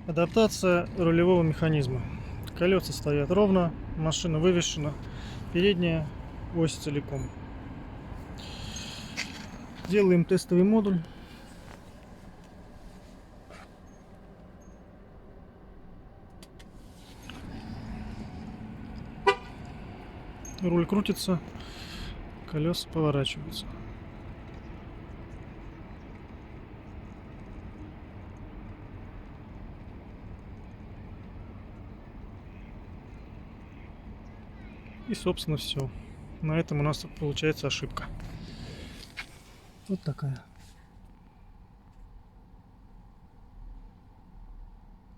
Адаптация рулевого механизма. Колеса стоят ровно, машина вывешена, передняя ось целиком. Делаем тестовый модуль. Руль крутится, колеса поворачиваются. И, собственно, все. На этом у нас получается ошибка. Вот такая.